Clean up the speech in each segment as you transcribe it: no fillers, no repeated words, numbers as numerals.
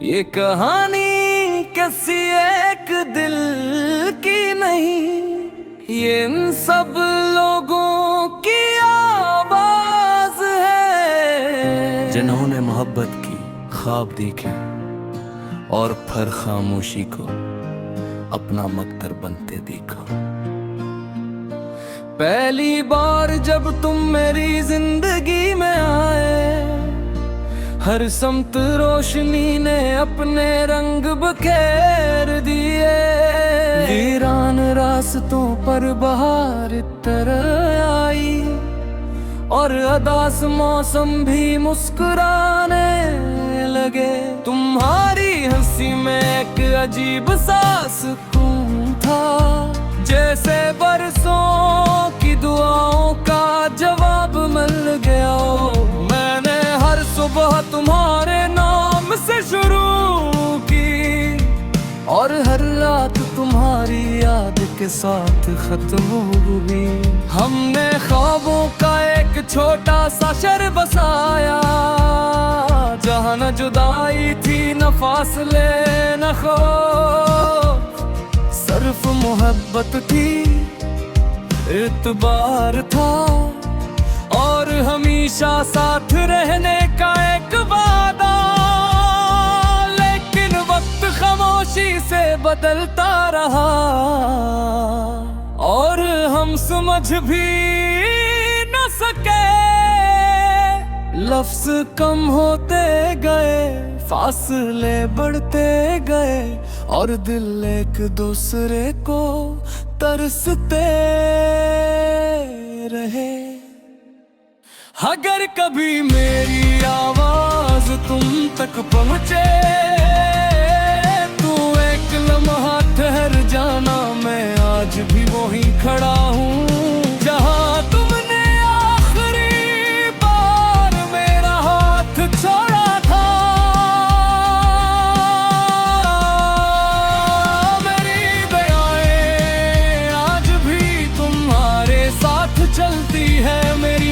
ये कहानी किसी एक दिल की नहीं, ये इन सब लोगों की आवाज है जिन्होंने मोहब्बत की ख्वाब देखे और फिर खामोशी को अपना मकदर बनते देखा। पहली बार जब तुम मेरी जिंदगी में आए, हर समत रोशनी ने अपने रंग बखेर दिए। वीरान रास्तों पर बहार तरह आई और अदास मौसम भी मुस्कुराने लगे। तुम्हारी हंसी में एक अजीब सा सुकून था, जैसे बरसों की दुआओं का जवाब मिल गया। मैंने हर सुबह तुम्हारे नाम से शुरू की और हर रात तुम्हारी याद के साथ खत्म हुई। हमने ख्वाबों का एक छोटा सा शहर बसाया, जहाँ न जुदाई थी न फासले न खौफ, सिर्फ मोहब्बत थी, इत्बार था और हमेशा साथ रहने का एक वादा। लेकिन वक्त खामोशी से बदलता रहा और हम समझ भी न सके। लफ्ज कम होते गए, फासले बढ़ते गए और दिल एक दूसरे को तरसते रहे। अगर कभी मेरी आवाज तुम तक पहुंचे तो एक लम्हा ठहर जाना, मैं आज भी वहीं खड़ा हूँ जहाँ तुमने आखिरी बार मेरा हाथ छोड़ा था। मेरी दयाएं आज भी तुम्हारे साथ चलती है, मेरी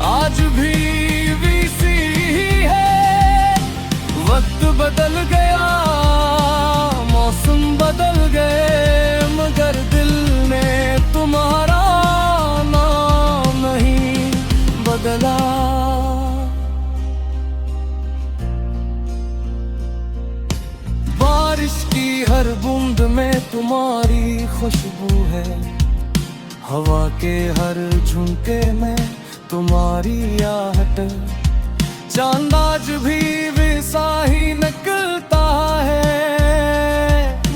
आज भी वैसी ही है। वक्त बदल गया, मौसम बदल गए, मगर दिल ने तुम्हारा नाम नहीं बदला। बारिश की हर बूंद में तुम्हारी खुशबू है, हवा के हर झुमके में तुम्हारी आहट। चांद आज भी वैसा ही निकलता है,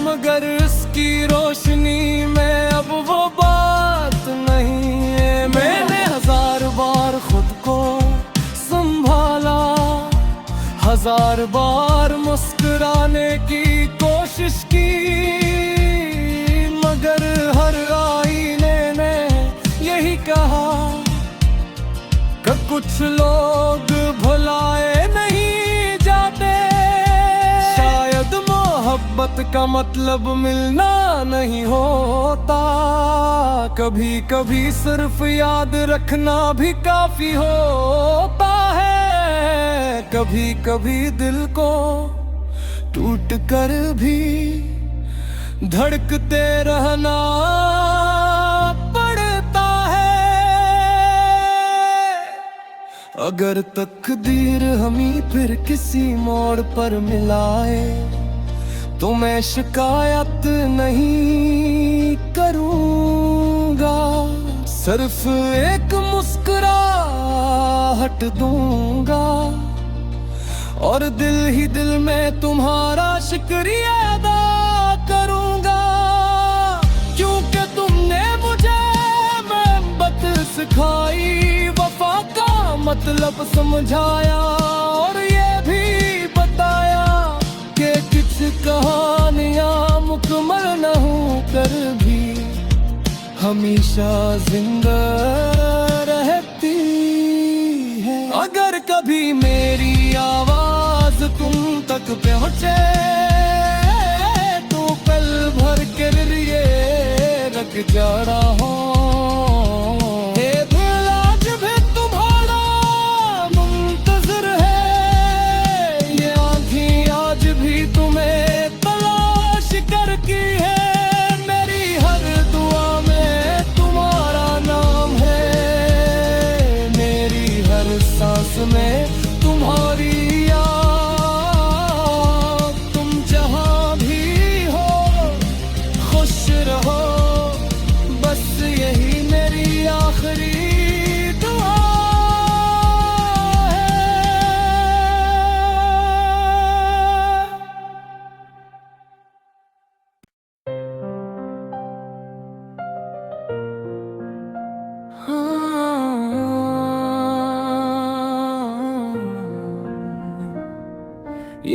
मगर इसकी रोशनी में अब वो बात नहीं है। मैंने 1000 बार खुद को संभाला, 1000 बार मुस्कुराने की कोशिश की, मगर हर आईने ने यही कहा कि कुछ लोग भुलाए नहीं जाते। शायद मोहब्बत का मतलब मिलना नहीं होता, कभी कभी सिर्फ याद रखना भी काफी होता है। कभी कभी दिल को टूट कर भी धड़कते रहना पड़ता है। अगर तकदीर हमें फिर किसी मोड़ पर मिलाए तो मैं शिकायत नहीं करूंगा, सिर्फ एक मुस्कुराहट दूंगा और दिल ही दिल में तुम्हारा शुक्रिया अदा करूंगा। क्योंकि तुमने मुझे मोहब्बत सिखाई, वफा का मतलब समझाया और ये भी बताया कि कुछ कहानियां मुकम्मल न हो कर भी हमेशा जिंदा रहती है। अगर कभी मेरी आवाज तुम तक पहुंचे तो पल भर के लिए रख जा रहा हूँ।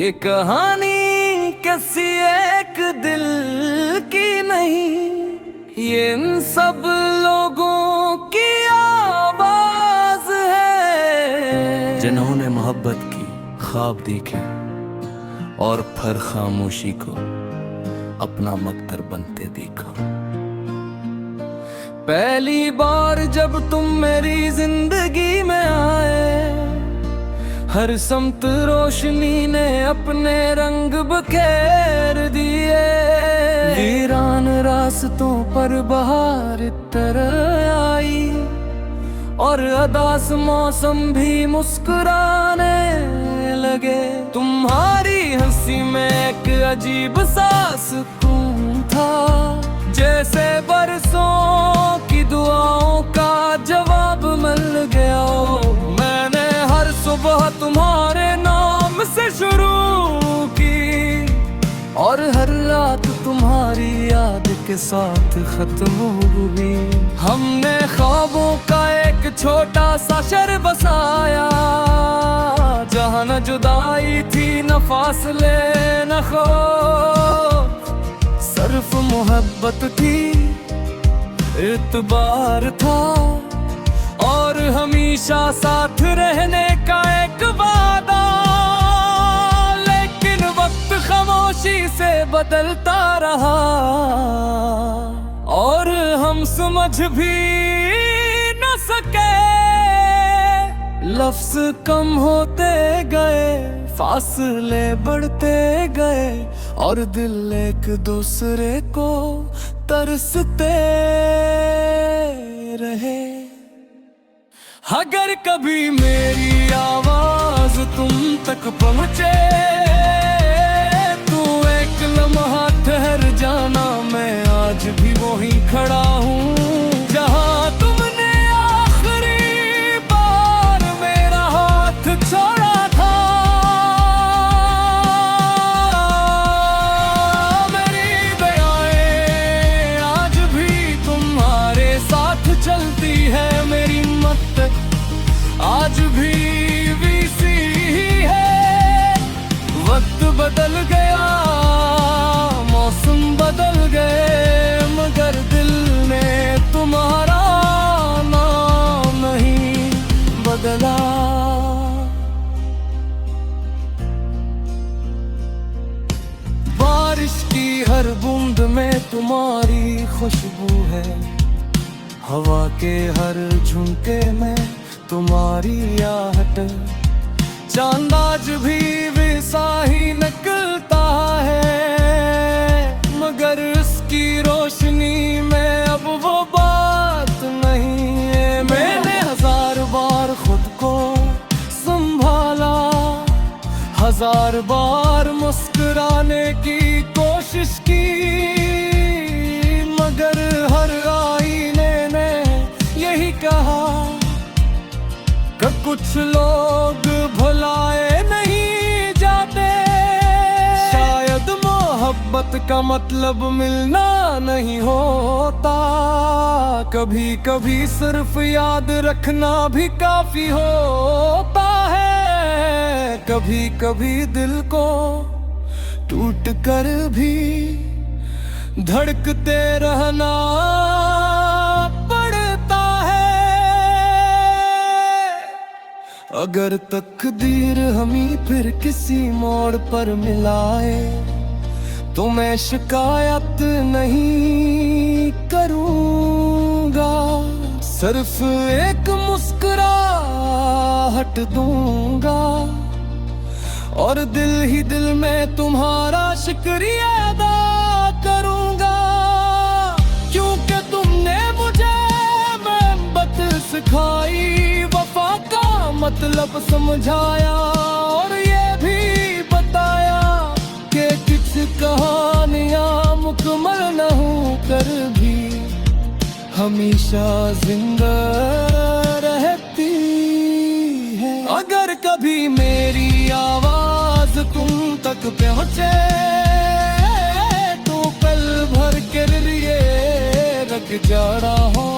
ये कहानी किसी एक दिल की नहीं, ये इन सब लोगों की आवाज है, जिन्होंने मोहब्बत की ख्वाब देखे और फिर खामोशी को अपना मकदर बनते देखा। पहली बार जब तुम मेरी जिंदगी में आए, हर समत रोशनी ने अपने रंग बखेर दिए। वीरान रास्तों पर बहार तरह आई और अदास मौसम भी मुस्कुराने लगे। तुम्हारी हंसी में एक अजीब सा सुकून था, जैसे बरसों की दुआओं का जवाब मिल गया। मैंने हर सुबह तुम्हारे नाम से शुरू की और हर रात तुम्हारी याद के साथ खत्म हुई। हमने ख्वाबों का एक छोटा सा शहर बसाया, जहाँ न जुदाई थी न फासले न खौफ, सिर्फ मोहब्बत थी, इत्बार था और हमेशा साथ रहने का एक वादा। लेकिन वक्त खामोशी से बदलता रहा और हम समझ भी न सके। लफ्ज कम होते गए, फासले बढ़ते गए और दिल एक दूसरे को तरसते रहे। अगर कभी मेरी आवाज तुम तक पहुंचे तो एक लम्हा ठहर जाना, मैं आज भी वहीं खड़ा हूँ जहाँ तुमने आखिरी बार मेरा हाथ छोड़ा था। मेरी दयाएं आज भी तुम्हारे साथ चलती है, मेरी मत आज भी वैसी ही है। वक्त बदल गया, मौसम बदल गए, मगर दिल ने तुम्हारा नाम नहीं बदला। बारिश की हर बूंद में तुम्हारी खुशबू है, हवा के हर झुमके में तुम्हारी आहट। चांद आज भी वैसा ही निकलता है, मगर उसकी रोशनी में अब वो बात नहीं है। मैंने 1000 बार खुद को संभाला, 1000 बार मुस्कुराने की कोशिश की, मगर हर आईने ने यही कहा कि कुछ लोग भुलाए नहीं जाते। शायद मोहब्बत का मतलब मिलना नहीं होता, कभी कभी सिर्फ याद रखना भी काफी होता है। कभी कभी दिल को टूट कर भी धड़कते रहना पड़ता है। अगर तकदीर हमें फिर किसी मोड़ पर मिलाए तो मैं शिकायत नहीं करूंगा, सिर्फ एक मुस्कुराहट दूंगा और दिल ही दिल में तुम्हारा शुक्रिया अदा करूंगा। क्योंकि तुमने मुझे मोहब्बत सिखाई, वफा का मतलब समझाया और ये भी बताया कि कुछ कहानियां मुकम्मल न हो कर भी हमेशा जिंदा रहती है। अगर कभी मेरी आवाज तुम तक पहुंचे तो पल भर के लिए रख जा रहा हूँ।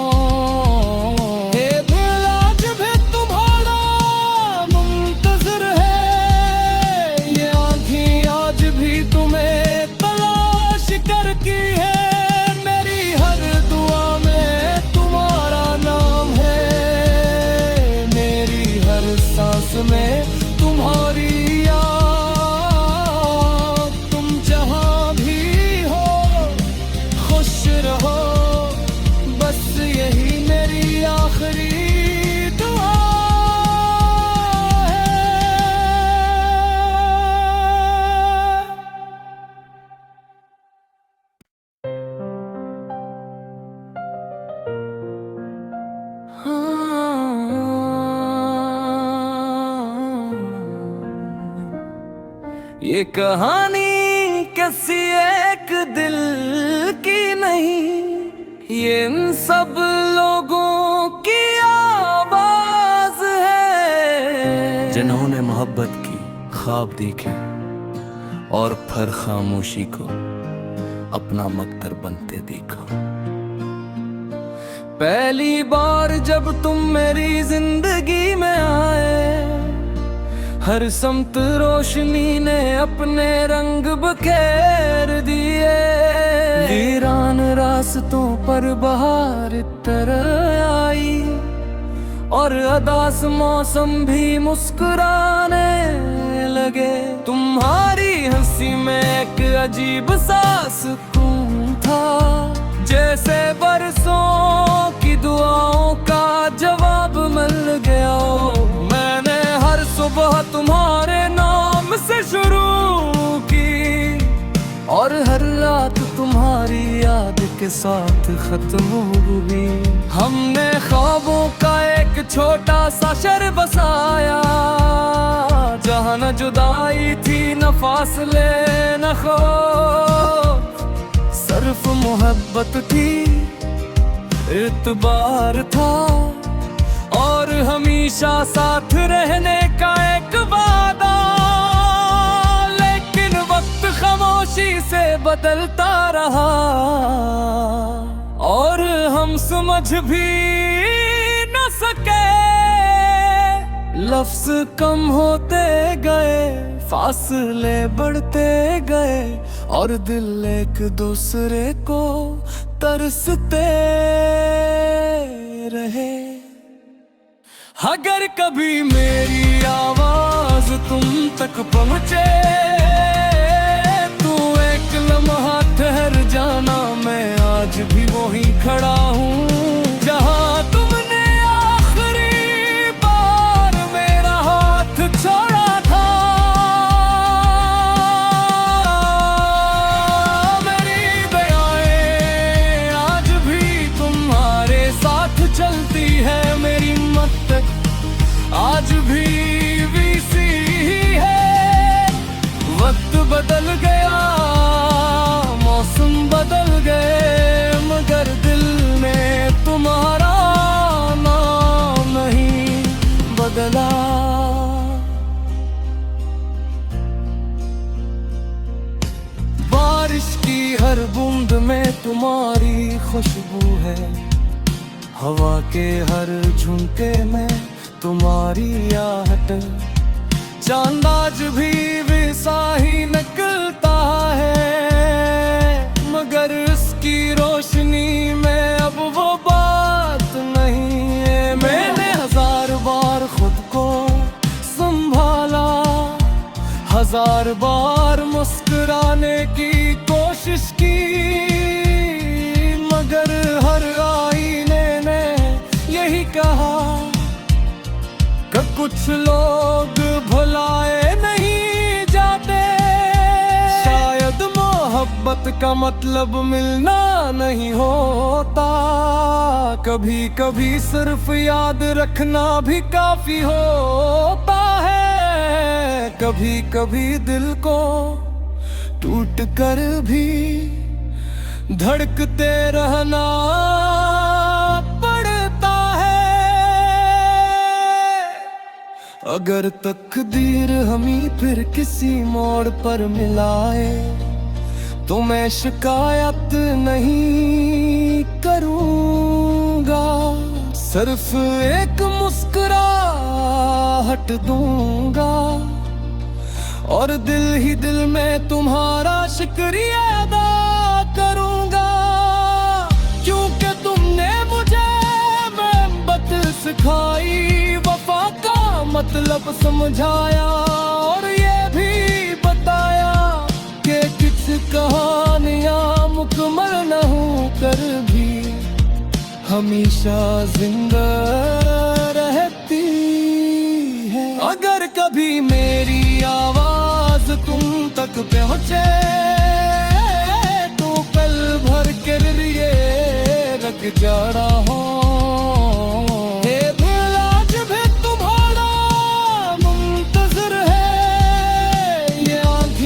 ये कहानी किसी एक दिल की नहीं, ये इन सब लोगों की आवाज है जिन्होंने मोहब्बत की ख्वाब देखे और फिर खामोशी को अपना मकदर बनते देखा। पहली बार जब तुम मेरी जिंदगी में आए, हर समत रोशनी ने अपने रंग बखेर दिए। वीरान रास्तों पर बहार तरह आई और अदास मौसम भी मुस्कुराने लगे। तुम्हारी हंसी में एक अजीब सा सुकून था, जैसे बरसों की दुआओं का जवाब मिल गया। मैंने हर सुबह तुम्हारे नाम से शुरू की और हर रात तुम्हारी याद के साथ खत्म हुई। हमने ख्वाबों का एक छोटा सा शहर बसाया, जहाँ न जुदाई थी न फासले न खौफ, सिर्फ मोहब्बत थी, इत्बार था और हमेशा साथ रहने का एक वादा। लेकिन वक्त खामोशी से बदलता रहा और हम समझ भी न सके। लफ्ज कम होते गए, फासले बढ़ते गए और दिल एक दूसरे को तरसते रहे। अगर कभी मेरी आवाज तुम तक पहुंचे तो एक लम्हा ठहर जाना, मैं आज भी वहीं खड़ा हूँ जहाँ तुमने आखिरी बार मेरा हाथ छोड़ा था। मेरी दयाएं आज भी तुम्हारे साथ चलती है, मेरी मत आज भी वैसी ही है। वक्त बदल गया, मौसम बदल गए, मगर दिल में तुम्हारा नाम नहीं बदला। बारिश की हर बूंद में तुम्हारी खुशबू है, हवा के हर झुमके में तुम्हारी आहट। चांद आज भी वैसा ही निकलता है, मगर इसकी रोशनी में अब वो बात नहीं है। मैंने 1000 बार खुद को संभाला, 1000 बार मुस्कुराने की कोशिश की, मगर हर आईने ने यही कहा कि कुछ लोग भुलाए नहीं जाते। शायद मोहब्बत का मतलब मिलना नहीं होता, कभी कभी सिर्फ याद रखना भी काफी होता है। कभी कभी दिल को टूट कर भी धड़कते रहना पड़ता है। अगर तकदीर हमें फिर किसी मोड़ पर मिलाए तो मैं शिकायत नहीं करूंगा, सिर्फ एक मुस्कुराहट दूंगा और दिल ही दिल में तुम्हारा शुक्रिया अदा करूंगा। क्योंकि तुमने मुझे मोहब्बत सिखाई, वफा का मतलब समझाया और ये भी बताया कि कुछ कहानियां मुकम्मल न हो कर भी हमेशा जिंदा रहती है। अगर कभी मेरी आवाज तुम तक पहुंचे तो पल भर के लिए रख जा रहा हूँ। हे दिल आज भी तुम्हारा मुंतज़िर है, ये आँखें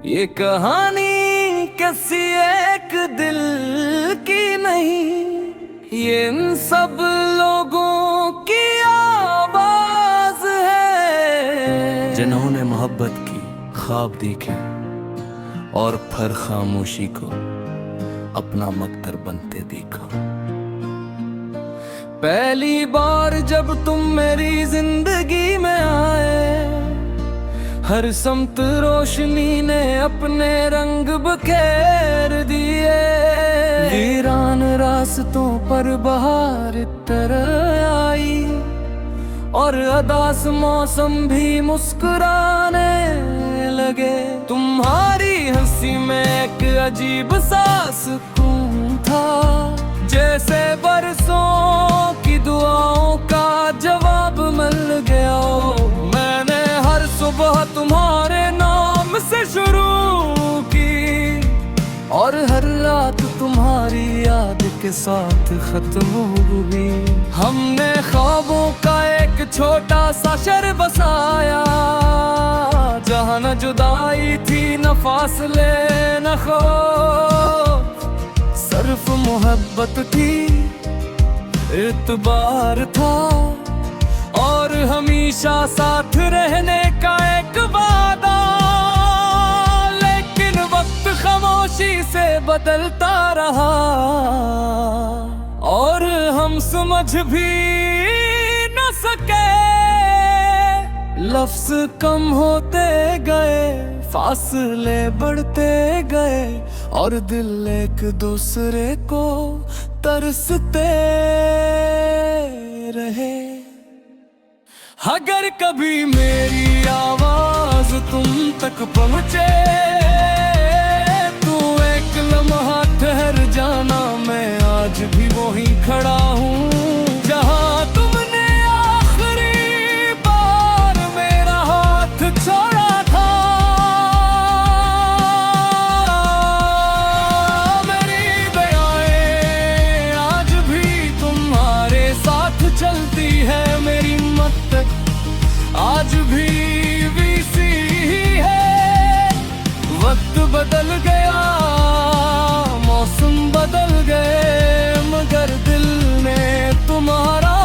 ये कहानी किसी एक दिल की नहीं, ये इन सब लोगों की आवाज है, जिन्होंने मोहब्बत की ख्वाब देखे और फिर खामोशी को अपना मकदर बनते देखा। पहली बार जब तुम मेरी जिंदगी में आए, हर समत रोशनी ने अपने रंग बखेर दिए। वीरान रास्तों पर बहार तरह आई और अदास मौसम भी मुस्कुराने लगे। तुम्हारी हंसी में एक अजीब सा सुकून था, जैसे बरसों की दुआओं का जवाब मिल गया। मैंने हर सुबह तुम्हारे नाम से शुरू की और हर रात तुम्हारी याद के साथ खत्म हुई। हमने ख्वाबों का एक छोटा सा शहर बसाया, जहाँ न जुदाई थी न फासले न खौफ, सिर्फ मोहब्बत थी, इत्बार था और हमेशा साथ रहने का एक वादा। लेकिन वक्त खामोशी से बदलता रहा और हम समझ भी न सके। लफ्ज कम होते गए, फासले बढ़ते गए और दिल एक दूसरे को तरसते रहे। अगर कभी मेरी आवाज तुम तक पहुंचे तो एक लम्हा ठहर जाना, मैं आज भी वहीं खड़ा हूँ जहाँ तुमने आखिरी बार मेरा हाथ छोड़ा था। मेरी दयाएं आज भी तुम्हारे साथ चलती है, मेरी मत आज भी वैसी ही है। वक्त बदल गया, मौसम बदल गए, मगर दिल ने तुम्हारा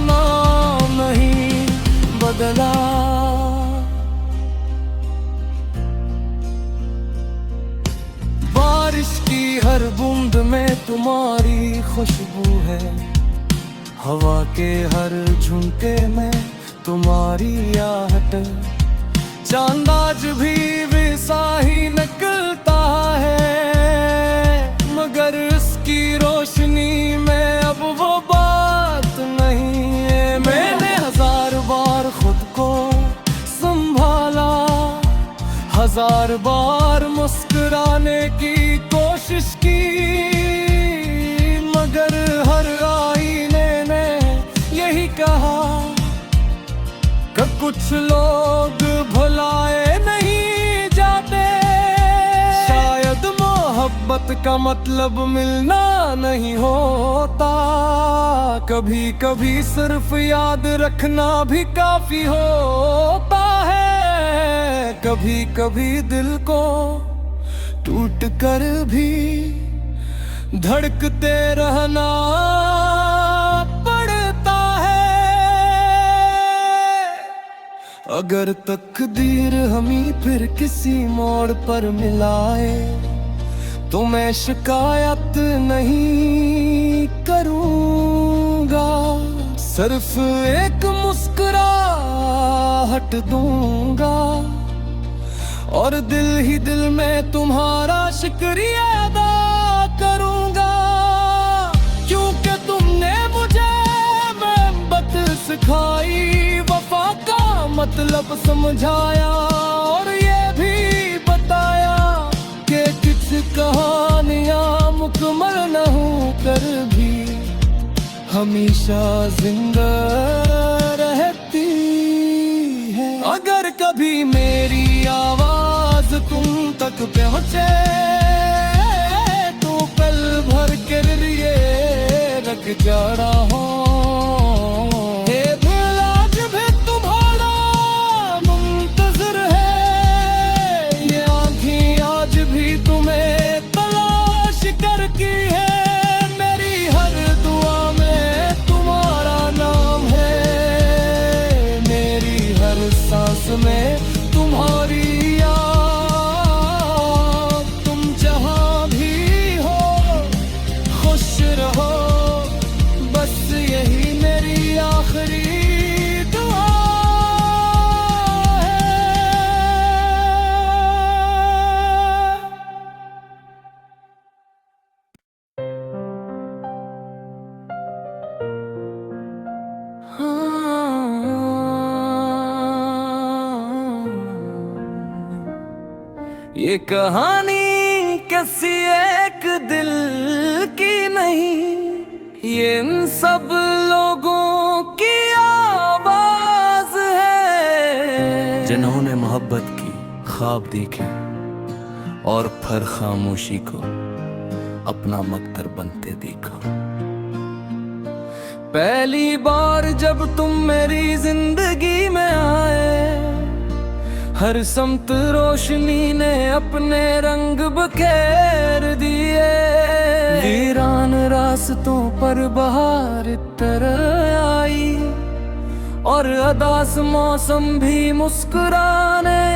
नाम नहीं बदला। बारिश की हर बूंद में तुम्हारी खुशबू है, हवा के हर झुमके में तुम्हारी आहट। चांद आज भी वैसा ही निकलता है, मगर उसकी रोशनी में अब वो बात नहीं है। मैंने 1000 बार खुद को संभाला, 1000 बार मुस्कुराने की कोशिश की, मगर हर आईने ने यही कहा कि कुछ लोग भुलाए नहीं जाते। शायद मोहब्बत का मतलब मिलना नहीं होता, कभी कभी सिर्फ याद रखना भी काफी होता है। कभी कभी दिल को टूट कर भी धड़कते रहना पड़ता है। अगर तकदीर हमें फिर किसी मोड़ पर मिलाए तो मैं शिकायत नहीं करूंगा, सिर्फ एक मुस्कुराहट दूंगा और दिल ही दिल में तुम्हारा शुक्रिया अदा करूंगा। क्योंकि तुमने मुझे मोहब्बत सिखाई, वफा का मतलब समझाया और ये भी बताया कि कुछ कहानियां मुकम्मल न हो कर भी हमेशा जिंदा रहती है। अगर कभी मेरी आवाज तुम तक पहुंचे तो पल भर के लिए रख जा रहा हूँ। ये कहानी किसी एक दिल की नहीं, ये इन सब लोगों की आवाज है जिन्होंने मोहब्बत की ख्वाब देखे और फिर खामोशी को अपना मकदर बनते देखा। पहली बार जब तुम मेरी जिंदगी में आए, हर समत रोशनी ने अपने रंग बखेर दिए। वीरान रास्तों पर बहार तरह आई और अदास मौसम भी मुस्कुराने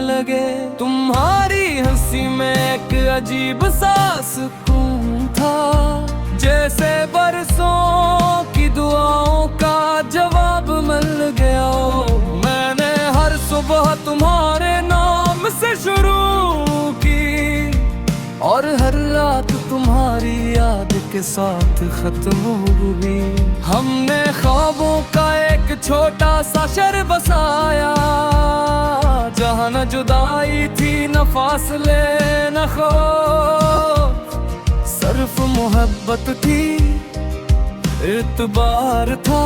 लगे। तुम्हारी हंसी में एक अजीब सा सुकून था, जैसे बरसों की दुआओं का जवाब मिल गया। मैंने हर सुबह तुम्हारे नाम से शुरू की और हर रात तुम्हारी याद के साथ खत्म हुई। हमने ख्वाबों का एक छोटा सा शहर बसाया, जहाँ न जुदाई थी न फासले न खौफ, सिर्फ मोहब्बत थी, इत्बार था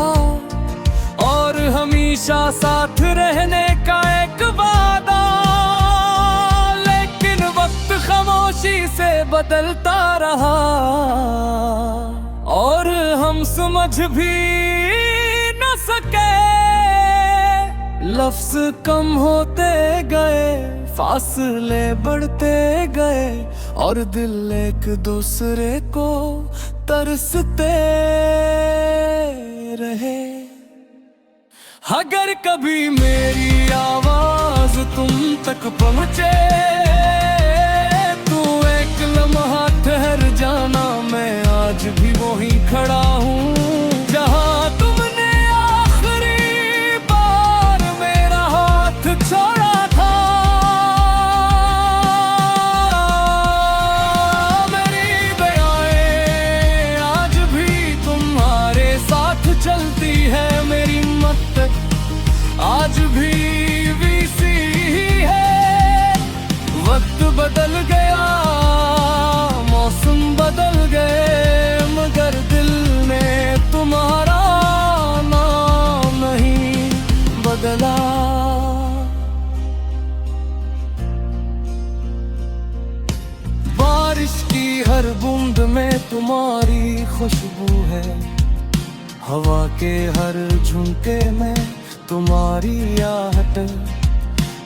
और हमेशा साथ रहने का एक वादा। लेकिन वक्त खामोशी से बदलता रहा और हम समझ भी न सके। लफ्ज कम होते गए, फासले बढ़ते गए और दिल एक दूसरे को तरसते रहे। अगर कभी मेरी आवाज तुम तक पहुंचे तो एक लम्हा ठहर जाना, मैं आज भी वहीं खड़ा हूँ जहाँ तुमने आखिरी बार मेरा हाथ छोड़ा था। मेरी दयाएं आज भी तुम्हारे साथ चलती है, मेरी मत आज भी वैसी ही है। वक्त बदल गया, मौसम बदल गए, मगर दिल ने तुम्हारा नाम नहीं बदला। बारिश की हर बूंद में तुम्हारी खुशबू है, हवा के हर झुमके में तुम्हारी आहट।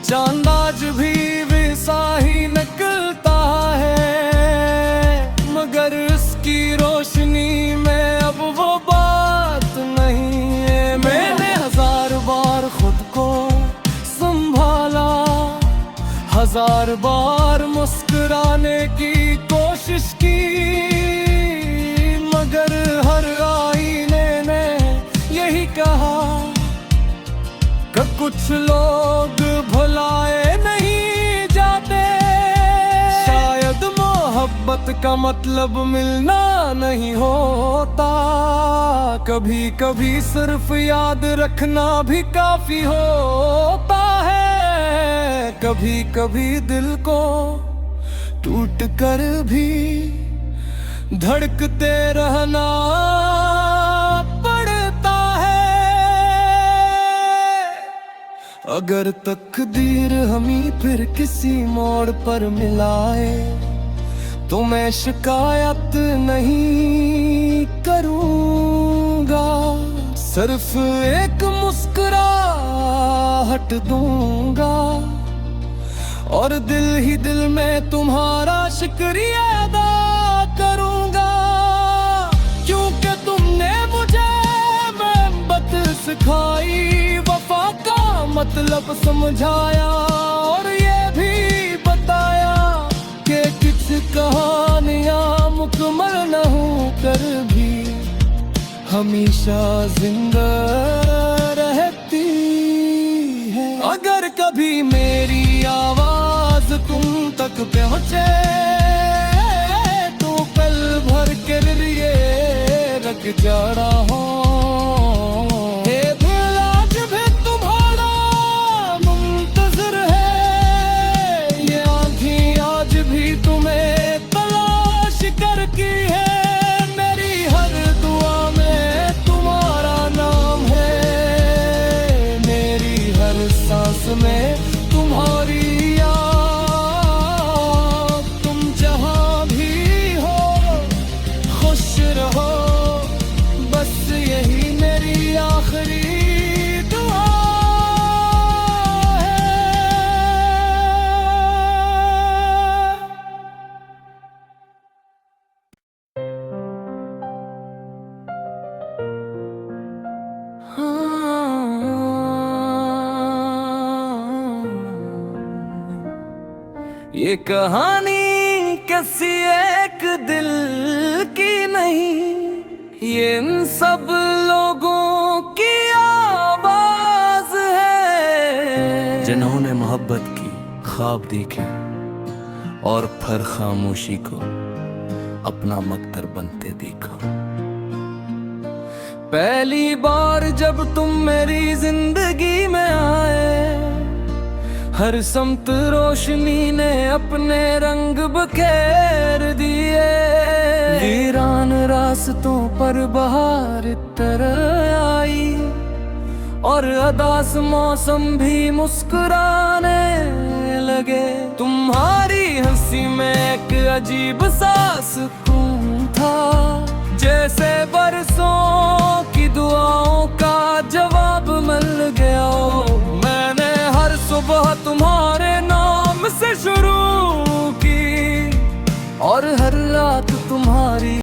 चांद आज भी वैसा ही निकलता है, मगर उसकी रोशनी में अब वो बात नहीं है। मैंने 1000 बार खुद को संभाला, 1000 बार मुस्कुराने की कोशिश की, मगर हर आईने ने यही कहा कि कुछ लोग भुलाए नहीं जाते। शायद मोहब्बत का मतलब मिलना नहीं होता, कभी कभी सिर्फ याद रखना भी काफी होता है। कभी कभी दिल को टूट कर भी धड़कते रहना पड़ता है। अगर तकदीर हमें फिर किसी मोड़ पर मिलाए तो मैं शिकायत नहीं करूंगा, सिर्फ एक मुस्कुराहट दूंगा और दिल ही दिल में तुम्हारा शुक्रिया अदा करूंगा। क्योंकि तुमने मुझे मोहब्बत सिखाई, वफा का मतलब समझाया और ये भी बताया कि कुछ कहानियां मुकम्मल न हो कर भी हमेशा जिंदा रहती है। अगर कभी मेरी आवाज तुम तक पहुंचे तो पल भर के लिए रख जा रहा हूँ। ये कहानी किसी एक दिल की नहीं, ये इन सब लोगों की आवाज है, जिन्होंने मोहब्बत की, ख्वाब देखे और फिर खामोशी को अपना मकदर बनते देखा। पहली बार जब तुम मेरी जिंदगी में आए, हर समत रोशनी ने अपने रंग बखेर दिए। वीरान रास्तों पर बहार तरह आई और अदास मौसम भी मुस्कुराने लगे। तुम्हारी हंसी में एक अजीब सा सुकून था, जैसे बरसों की दुआओं का जवाब मिल गया। मैंने हर सुबह तुम्हारे नाम से शुरू की और हर रात तुम्हारी